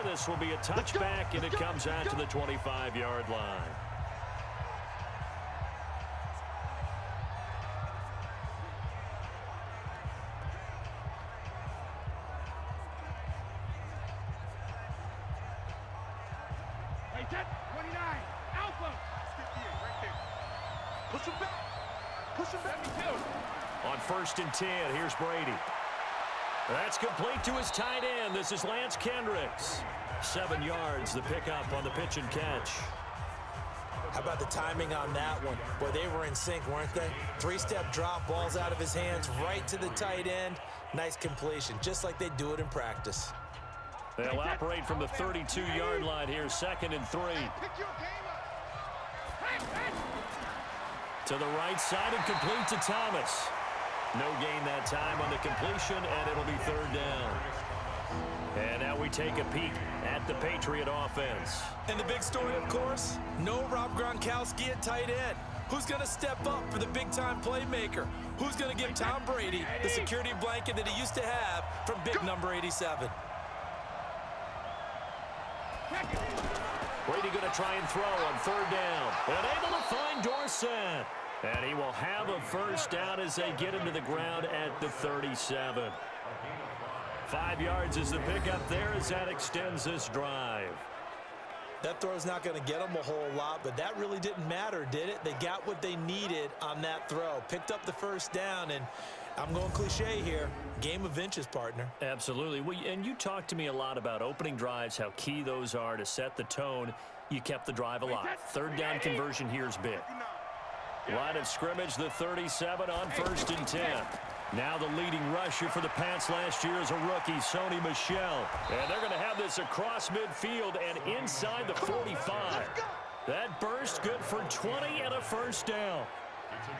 here. This will be a touchback, and it comes out to the 25-yard line. Hey, 29, Alpha. Right there. Push him back. Push him back. On 1st and 10, here's Brady. That's complete to his tight end. This is Lance Kendricks. 7 yards, the pickup on the pitch and catch. How about the timing on that one? Boy, they were in sync, weren't they? 3-step drop, ball's out of his hands, right to the tight end. Nice completion, just like they do it in practice. They'll operate from the 32-yard line here, 2nd and 3. To the right side and complete to Thomas. No gain that time on the completion, and it'll be 3rd down. And now we take a peek at the Patriot offense. And the big story, of course, no Rob Gronkowski at tight end. Who's going to step up for the big-time playmaker? Who's going to give Tom Brady the security blanket that he used to have from big number 87? Brady going to try and throw on 3rd down. And able to find Dorsett. And he will have a 1st down as they get him to the ground at the 37. 5 yards is the pickup there as that extends this drive. That throw's not going to get them a whole lot, but that really didn't matter, did it? They got what they needed on that throw. Picked up the 1st down, and I'm going cliche here. Game of inches, partner. Absolutely. Well, and you talked to me a lot about opening drives, how key those are to set the tone. You kept the drive alive. 3rd down conversion here is big. Line of scrimmage, the 37 on 1st and 10. Now the leading rusher for the Pats last year is a rookie, Sony Michel. And they're going to have this across midfield and inside the 45. That burst good for 20 and a 1st down.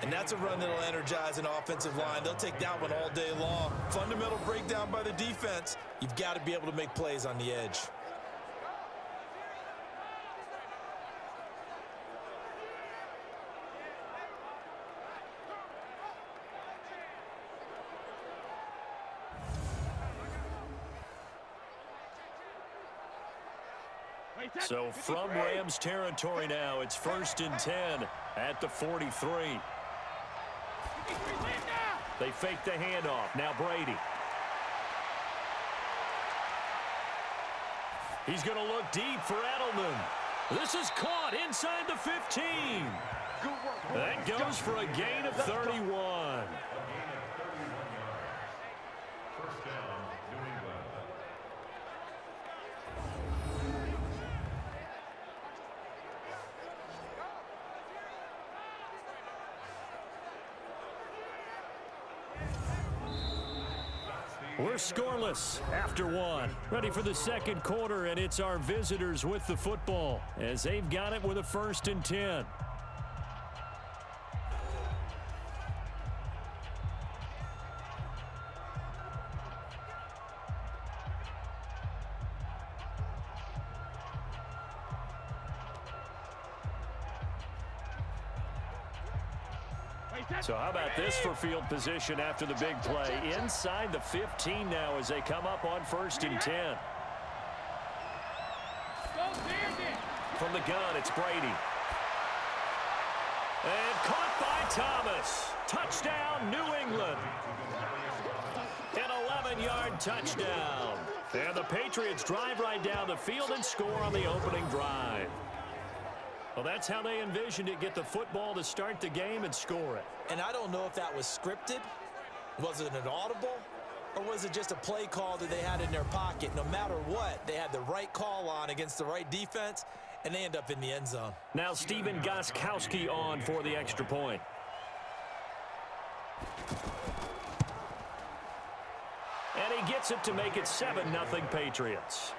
And that's a run that'll energize an offensive line. They'll take that one all day long. Fundamental breakdown by the defense. You've got to be able to make plays on the edge. So from Rams territory now, it's 1st and 10 at the 43. They fake the handoff. Now Brady. He's going to look deep for Edelman. This is caught inside the 15. That goes for a gain of 31. We're scoreless after 1. Ready for the 2nd quarter, and it's our visitors with the football as they've got it with a 1st and 10. So how about this for field position after the big play? Inside the 15 now as they come up on 1st and 10. From the gun, it's Brady. And caught by Thomas. Touchdown, New England. An 11-yard touchdown. And the Patriots drive right down the field and score on the opening drive. Well, that's how they envisioned it, get the football to start the game and score it. And I don't know if that was scripted. Was it an audible? Or was it just a play call that they had in their pocket? No matter what, they had the right call on against the right defense, and they end up in the end zone. Now Steven Gostkowski on for the extra point. And he gets it to make it 7-0 Patriots.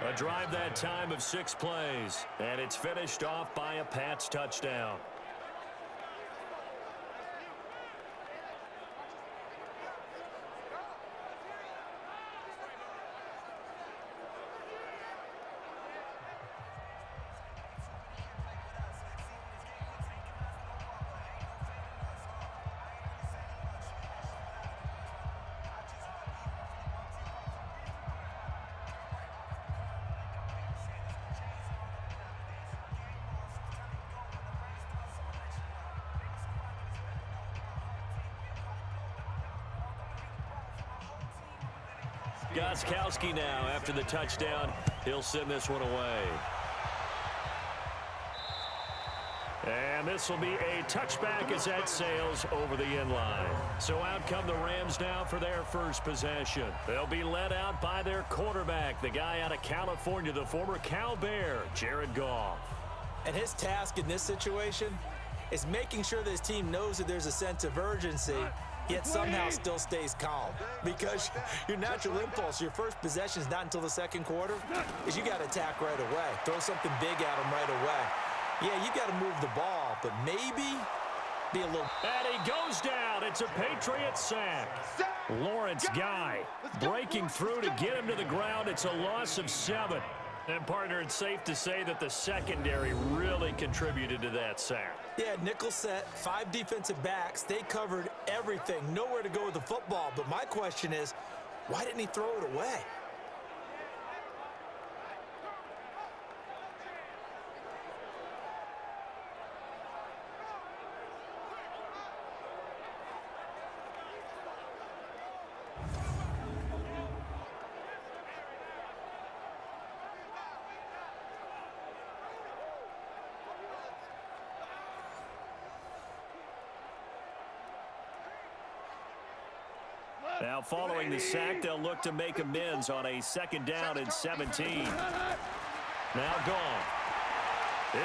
A drive that time of 6 plays, and it's finished off by a Pats touchdown. Gostkowski now after the touchdown. He'll send this one away. And this will be a touchback as that sails over the end line. So out come the Rams now for their first possession. They'll be led out by their quarterback, the guy out of California, the former Cal Bear, Jared Goff. And his task in this situation is making sure that his team knows that there's a sense of urgency, yet somehow still stays calm. Because your natural impulse, your first possession is not until the second quarter, is you got to attack right away. Throw something big at him right away. Yeah, you got to move the ball, but maybe be a little... And he goes down. It's a Patriots sack. Lawrence Guy breaking through to get him to the ground. It's a loss of 7. And, partner, it's safe to say that the secondary really contributed to that sack. Yeah, nickel set, 5 defensive backs. They covered everything. Nowhere to go with the football. But my question is, why didn't he throw it away? Now following the sack, they'll look to make amends on a 2nd down and 17. Now gone.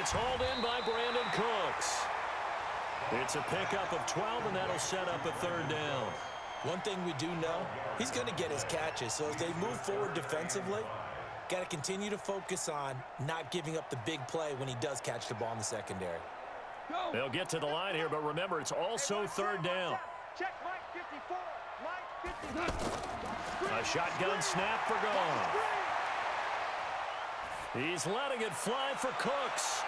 It's hauled in by Brandon Cooks. It's a pickup of 12, and that'll set up a 3rd down. One thing we do know, he's going to get his catches. So as they move forward defensively, got to continue to focus on not giving up the big play when he does catch the ball in the secondary. They'll get to the line here, but remember, it's also 3rd down. Check Mike 54. A shotgun snap for Goff. He's letting it fly for Cooks.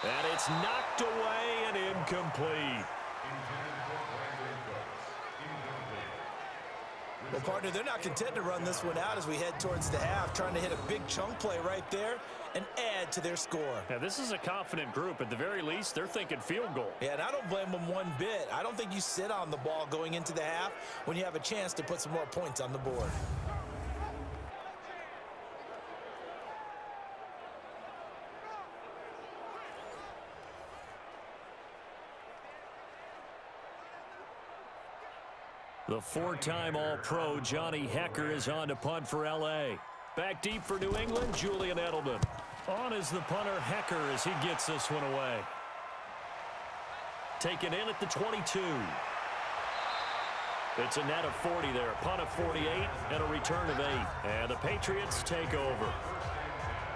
And it's knocked away and incomplete. Well, partner, they're not content to run this one out as we head towards the half, trying to hit a big chunk play right there and add to their score. Now, this is a confident group. At the very least, they're thinking field goal. Yeah, and I don't blame them one bit. I don't think you sit on the ball going into the half when you have a chance to put some more points on the board. The 4-time All-Pro Johnny Hecker is on to punt for L.A. Back deep for New England, Julian Edelman. On is the punter Hecker as he gets this one away. Taken in at the 22. It's a net of 40 there. Punt of 48 and a return of 8. And the Patriots take over.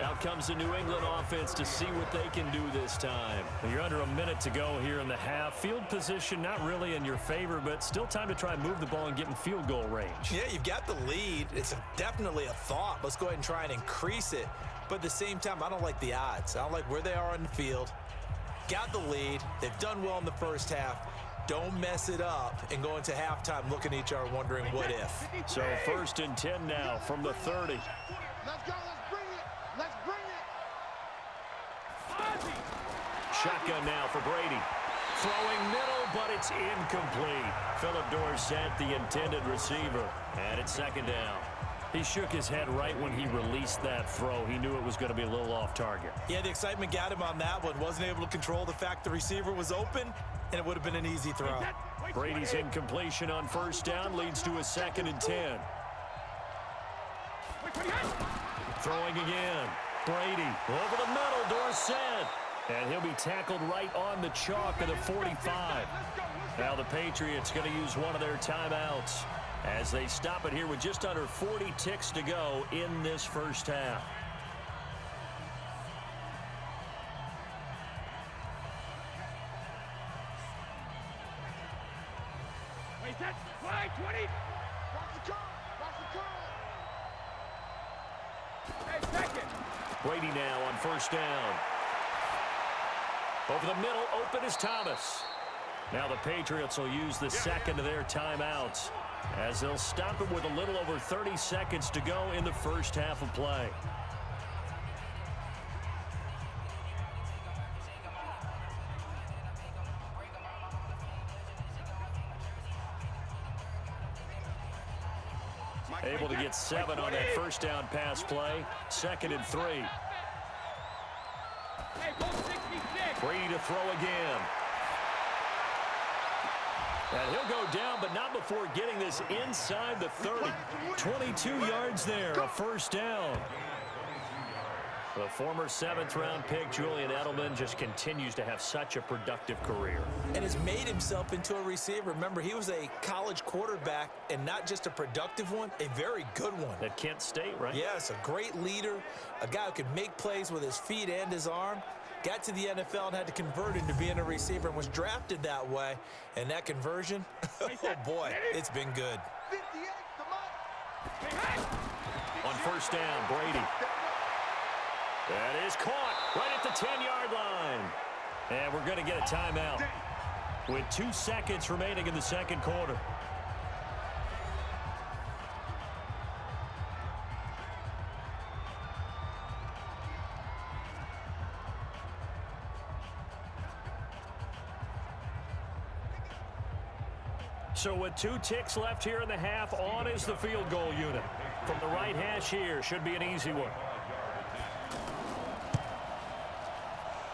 Out comes the New England offense to see what they can do this time. You're under a minute to go here in the half. Field position not really in your favor, but still time to try and move the ball and get in field goal range. Yeah, you've got the lead. It's definitely a thought. Let's go ahead and try and increase it. But at the same time, I don't like the odds. I don't like where they are on the field. Got the lead. They've done well in the first half. Don't mess it up and go into halftime looking at each other wondering what if. So 1st and 10 now from the 30. Let's go. Let's bring it. Let's bring it. Shotgun now for Brady. Throwing middle, but it's incomplete. Philip Dorsett, the intended receiver. And it's 2nd down. He shook his head right when he released that throw. He knew it was going to be a little off target. Yeah, the excitement got him on that one. Wasn't able to control the fact the receiver was open, and it would have been an easy throw. Brady's incompletion on 1st down leads to a 2nd and 10. Throwing again. Brady over the middle, Dorsett. And he'll be tackled right on the chalk of the 45. Now the Patriots going to use one of their timeouts as they stop it here with just under 40 ticks to go in this first half. Wait, that's flag 20. Watch the call. Watch the call. Hey, 2nd. Brady now on 1st down. Over the middle, open is Thomas. Now the Patriots will use the 2nd of their timeouts as they'll stop it with a little over 30 seconds to go in the first half of play. Mike Able to get 7 on that first down pass play. 2nd and 3. Brady to throw again. And he'll go down, but not before getting this inside the 30. 22 yards there, a first down. The former 7th-round pick, Julian Edelman, just continues to have such a productive career. And has made himself into a receiver. Remember, he was a college quarterback, and not just a productive one, a very good one. At Kent State, right? Yes, a great leader, a guy who could make plays with his feet and his arm. Got to the NFL and had to convert into being a receiver and was drafted that way. And that conversion, oh boy, it's been good. On first down, Brady. That is caught right at the 10-yard line. And we're going to get a timeout with 2 seconds remaining in the second quarter. So with 2 ticks left here in the half, on is the field goal unit. From the right hash here, should be an easy one.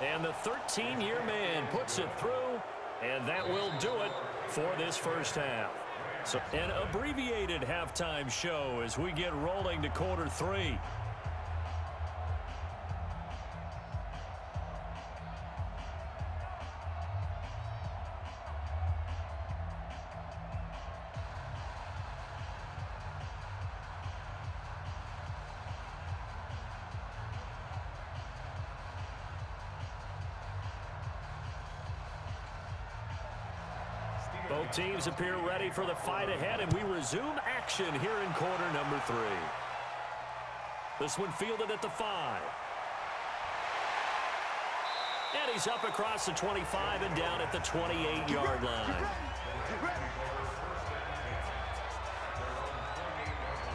And the 13-year man puts it through, and that will do it for this first half. So an abbreviated halftime show as we get rolling to quarter 3. Both teams appear ready for the fight ahead, and we resume action here in quarter number 3. This one fielded at the 5. And he's up across the 25 and down at the 28-yard line.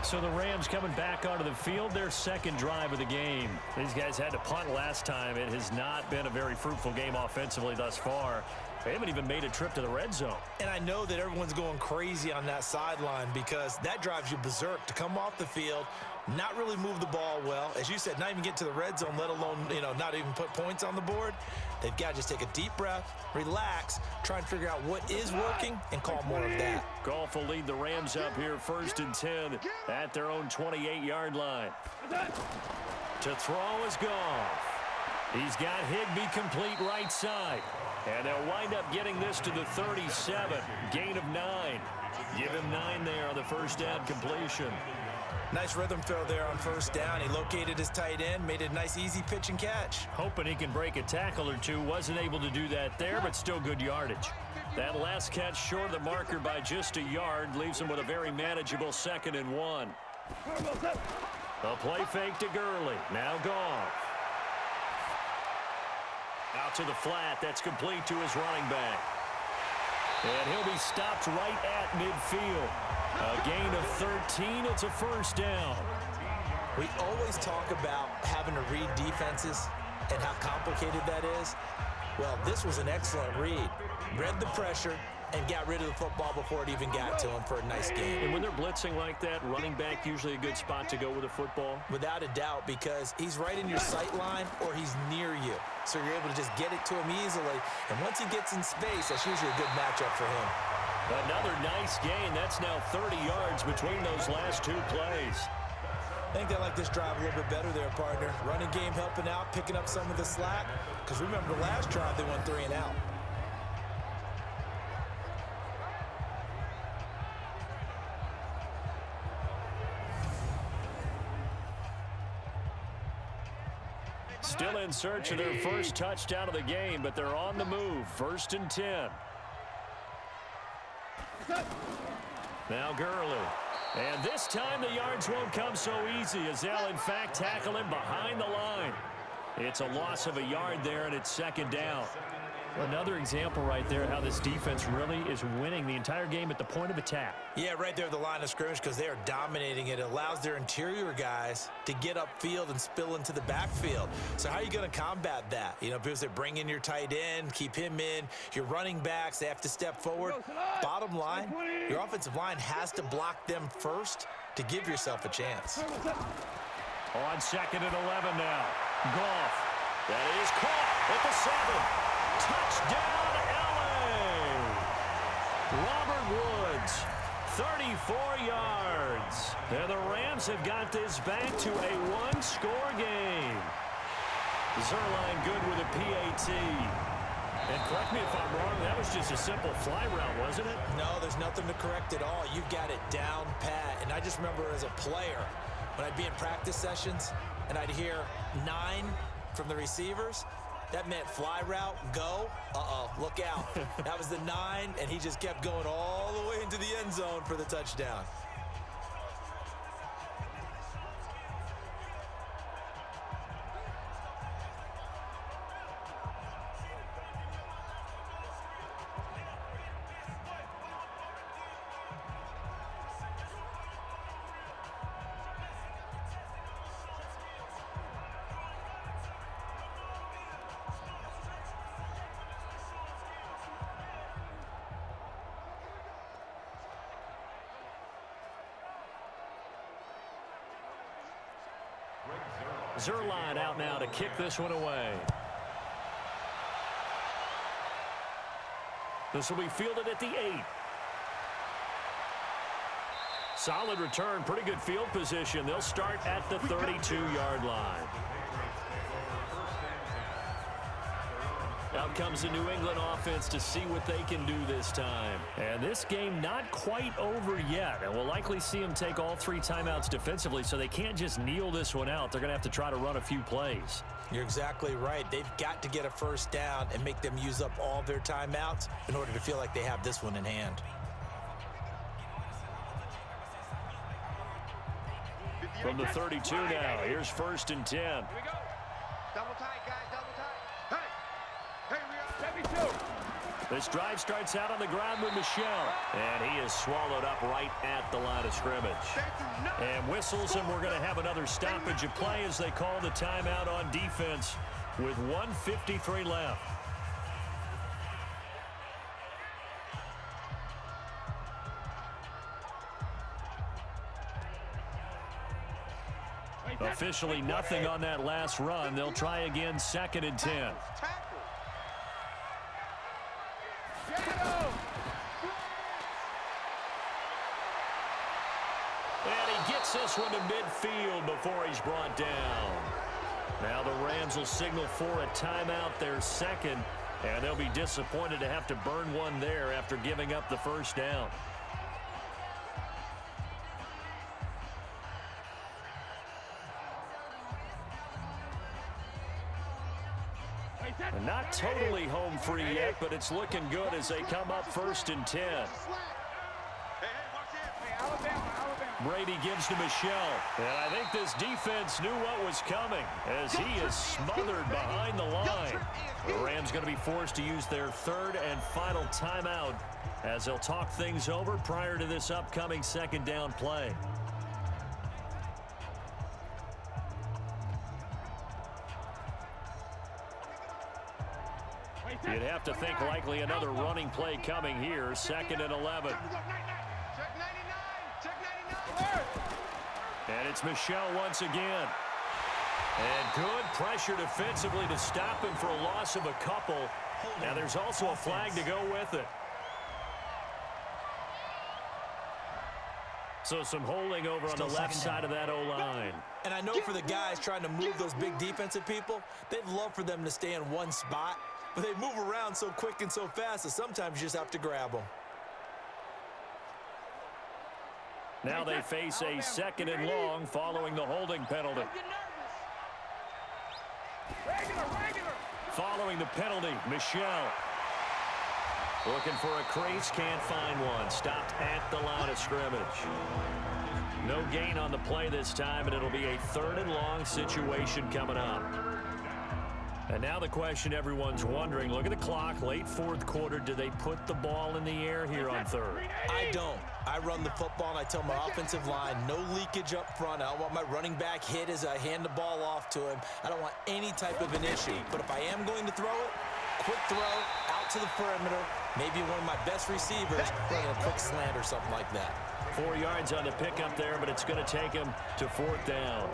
So the Rams coming back onto the field, their second drive of the game. These guys had to punt last time. It has not been a very fruitful game offensively thus far. They haven't even made a trip to the red zone. And I know that everyone's going crazy on that sideline because that drives you berserk to come off the field, not really move the ball well. As you said, not even get to the red zone, let alone, not even put points on the board. They've got to just take a deep breath, relax, try and figure out what is working, and call more of that. Goff will lead the Rams up here 1st and 10 at their own 28-yard line. To throw is Goff. He's got Higbee complete right side. And they'll wind up getting this to the 37. Gain of 9. Give him 9 there on the first down completion. Nice rhythm throw there on first down. He located his tight end, made a nice easy pitch and catch. Hoping he can break a tackle or two. Wasn't able to do that there, but still good yardage. That last catch short of the marker by just a yard leaves him with a very manageable 2nd and 1. A play fake to Gurley. Now Goff. Out to the flat. That's complete to his running back. And he'll be stopped right at midfield. A gain of 13. It's a first down. We always talk about having to read defenses and how complicated that is. Well, this was an excellent read. Read the pressure and got rid of the football before it even got to him for a nice game. And when they're blitzing like that, running back usually a good spot to go with a football? Without a doubt, because he's right in your sight line or he's near you. So you're able to just get it to him easily. And once he gets in space, that's usually a good matchup for him. Another nice gain. That's now 30 yards between those last 2 plays. I think they like this drive a little bit better there, partner. Running game helping out, picking up some of the slack. Because remember, the last drive, they went 3 and out. Still in search of their first touchdown of the game, but they're on the move. 1st and 10. Now Gurley. And this time the yards won't come so easy as they'll in fact tackle him behind the line. It's a loss of a yard there, and it's 2nd down. Another example right there how this defense really is winning the entire game at the point of attack. Yeah, right there at the line of scrimmage because they are dominating it. It allows their interior guys to get upfield and spill into the backfield. So how are you going to combat that? You know, because they bring in your tight end, keep him in. Your running backs, they have to step forward. Bottom line, your offensive line has to block them first to give yourself a chance. On 2nd and 11 now. Goff. That is caught at the 7. Touchdown, L.A. Robert Woods, 34 yards. And the Rams have got this back to a one-score game. Zerline good with a PAT. And correct me if I'm wrong, that was just a simple fly route, wasn't it? No, there's nothing to correct at all. You've got it down pat. And I just remember as a player, when I'd be in practice sessions and I'd hear 9 from the receivers, that meant fly route, go, look out. That was the 9, and he just kept going all the way into the end zone for the touchdown. Zerline out now to kick this one away. This will be fielded at the 8. Solid return, pretty good field position. They'll start at the 32-yard line. Out comes the New England offense to see what they can do this time. And this game not quite over yet. And we'll likely see them take all 3 timeouts defensively, so they can't just kneel this one out. They're going to have to try to run a few plays. You're exactly right. They've got to get a first down and make them use up all their timeouts in order to feel like they have this one in hand. From the 32 now, here's 1st and 10. Here we go. Double tight, guys, double tight. Hey, we are 72. This drive starts out on the ground with Michel. And he is swallowed up right at the line of scrimmage. And whistles, and we're going to have another stoppage of play as they call the timeout on defense with 1:53 left. Officially nothing on that last run. They'll try again, 2nd and 10. And he gets this one to midfield before he's brought down. Now the Rams will signal for a timeout, their 2nd, and they'll be disappointed to have to burn one there after giving up the first down. And not totally home free yet, but it's looking good as they come up 1st and 10. Brady gives to Michel. And I think this defense knew what was coming as he is smothered behind the line. The Rams going to be forced to use their 3rd and final timeout as they'll talk things over prior to this upcoming 2nd down play. You'd have to think likely another running play coming here, 2nd and 11. And it's Michel once again. And good pressure defensively to stop him for a loss of a couple. Now there's also a flag to go with it. So some holding over on the left side of that O-line. And I know for the guys trying to move those big defensive people, they'd love for them to stay in one spot. But they move around so quick and so fast that sometimes you just have to grab them. Now they face a 2nd and long following the holding penalty. Following the penalty, Michel. Looking for a crease, can't find one. Stopped at the line of scrimmage. No gain on the play this time, and it'll be a 3rd and long situation coming up. And now the question everyone's wondering, look at the clock, late fourth quarter. Do they put the ball in the air here on third? I don't. I run the football, and I tell my offensive line, no leakage up front. I don't want my running back hit as I hand the ball off to him. I don't want any type of an issue. But if I am going to throw it, quick throw, out to the perimeter, maybe one of my best receivers running a quick slant or something like that. 4 yards on the pickup there, but it's going to take him to fourth down.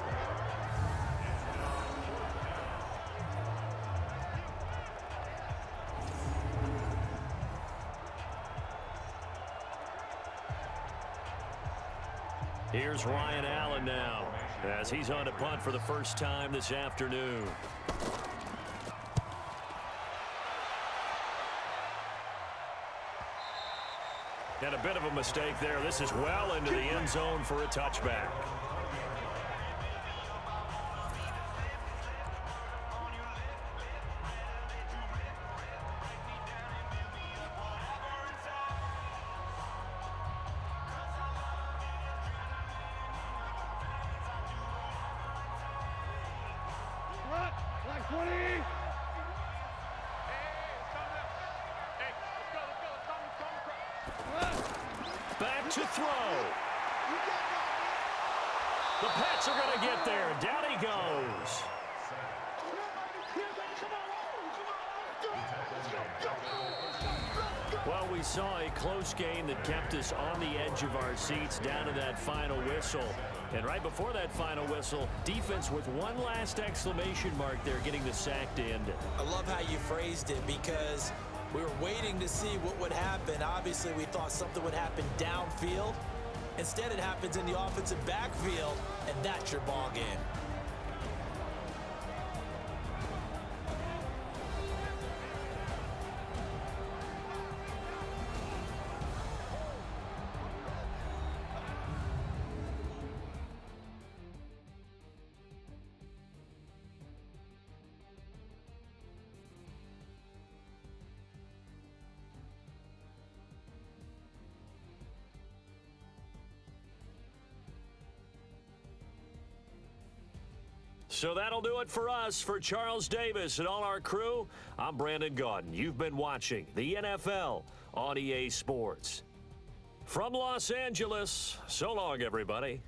Here's Ryan Allen now, as he's on to punt for the first time this afternoon. And a bit of a mistake there. This is well into the end zone for a touchback. Like 20. Back to throw. The Pats are going to get there. Down he goes. Well, we saw a close game that kept us on the edge of our seats down to that final whistle. And right before that final whistle, defense with one last exclamation mark there, getting the sack to end it. I love how you phrased it, because we were waiting to see what would happen. Obviously, we thought something would happen downfield. Instead, it happens in the offensive backfield, and that's your ball game. So that'll do it for us. For Charles Davis and all our crew, I'm Brandon Gaudin. You've been watching the NFL on EA Sports. From Los Angeles, so long, everybody.